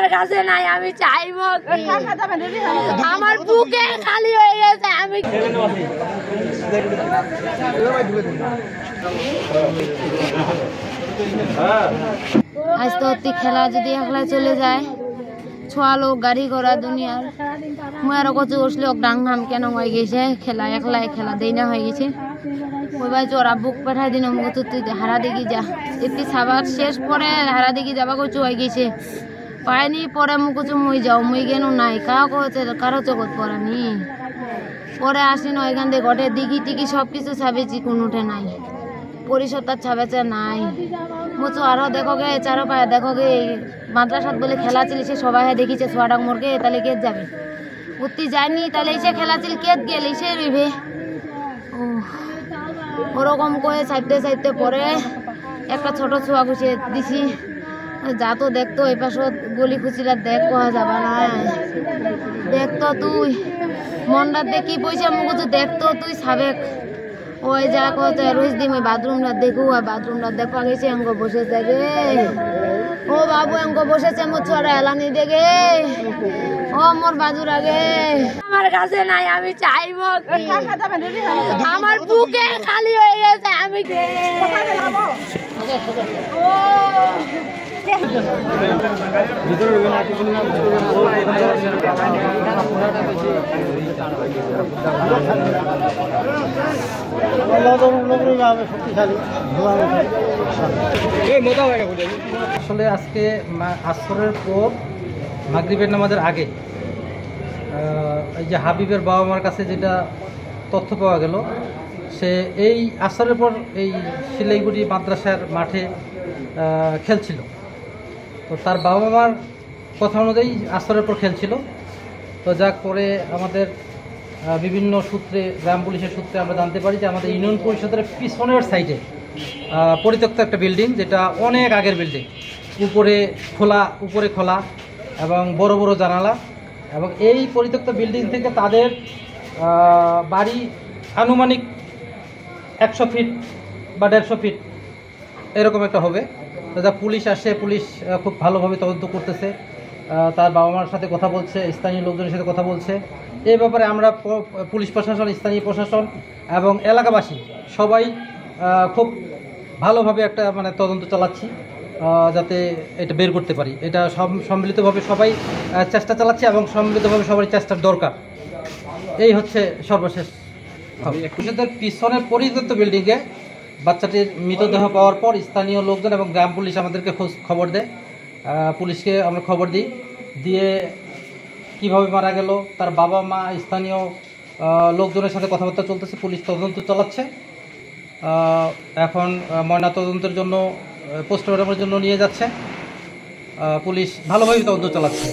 আমার কাছে নাই, আমি চাইবো আমার বুকে খালি হয়ে গেছে। আমি আজ তো অতি খেলা যদি একলা চলে যায় ছোয়া লোক গাড়ি ঘোড়া দুনিয়ার মুই আরো কচু বসলে ডাং নাম কেন হয়ে গেছে খেলা একলাই খেলা দেই না হয়ে গেছে। ওই ভাই ওরা বুক পাঠাই দিন তো তুই হারা দেখি যা এটি সাবার শেষ পরে হারা দেখি যাবা কচু হয়ে গেছে পায়নি পরে মু কচু মুই যাও মুই কেন নাই কারো চোখত পড়ানি পরে আসি না এখান থেকে ঘটে দিঘি টিকি সব কিছু ছাবেছি কোনোটে নাই পরিষদটার ছাবেছে নাই মুচু আরো দেখো গে চারো পায়ে দেখো গে মাদ্রাসাত বলে খেলা চলিছে সবাই দেখিছে ছোয়াডাক মোরকে তাহলে কে যাবে উত্তি যায়নি তাহলে এসে খেলা চল কে গেলে এসে রইবে ওরকম করে চাইতে চাইতে পরে একটা ছোট ছোয়া খুশি দিছি যা তো দেখতো এই পাশত গলি খুচিরা দেখ কোয়া যাবা না দেখতো তুই মনটা দেখি পয়সা মুখ দেখতো তুই সাবেক ওই যা কত রোজ দিন ওই বাথরুমটা দেখু আর বাথরুমটা দেখা গেছে অঙ্গ বসেছে গে ও বাবু অঙ্গ বসেছে মোর ছোড়া এলানি দেখে ও মোর বাজুর আগে আমার কাছে নাই, আমি চাইবো আমার বুকে খালি হয়ে গেছে। আমি আসলে আজকে আসরের পর মাগরিবের নামাজের আগে এই যে হাবিবের বাবা মার কাছে যেটা তথ্য পাওয়া গেল সে এই আসরের পর এই শিলাইগুড়ি মাদ্রাসার মাঠে খেলছিল। তো তার বাবা মার কথা অনুযায়ী আসরের পর খেলছিল। তো যা করে আমাদের বিভিন্ন সূত্রে গ্রাম পুলিশের সূত্রে আমরা জানতে পারি যে আমাদের ইউনিয়ন পরিষদের পিছনের সাইডে পরিত্যক্ত একটা বিল্ডিং, যেটা অনেক আগের বিল্ডিং, উপরে খোলা এবং বড় বড় জানালা, এবং এই পরিত্যক্ত বিল্ডিং থেকে তাদের বাড়ি আনুমানিক 100 ফিট বা 150 ফিট এরকম একটা হবে। যা পুলিশ আসে, পুলিশ খুব ভালোভাবে তদন্ত করতেছে, তার বাবা মার সাথে কথা বলছে, স্থানীয় লোকজনের সাথে কথা বলছে। এই ব্যাপারে আমরা পুলিশ প্রশাসন, স্থানীয় প্রশাসন এবং এলাকাবাসী সবাই খুব ভালোভাবে একটা তদন্ত চালাচ্ছি যাতে এটা বের করতে পারি। এটা সম্মিলিতভাবে সবাই চেষ্টা চালাচ্ছে এবং সম্মিলিতভাবে সবাই চেষ্টার দরকার। এই হচ্ছে সর্বশেষ। পরিষদের পিছনের পরিত্যক্ত বিল্ডিংয়ে বাচ্চাটির মৃতদেহ পাওয়ার পর স্থানীয় লোকজন এবং গ্রাম পুলিশ আমাদেরকে খবর দেয়, পুলিশকে আমরা খবর দিই, দিয়ে কিভাবে মারা গেল তার বাবা মা স্থানীয় লোকজনের সাথে কথাবার্তা চলতেছে, পুলিশ তদন্ত চালাচ্ছে। এখন ময়না তদন্তের জন্য পোস্টমর্টমের জন্য নিয়ে যাচ্ছে, পুলিশ ভালোভাবে তদন্ত চালাচ্ছে।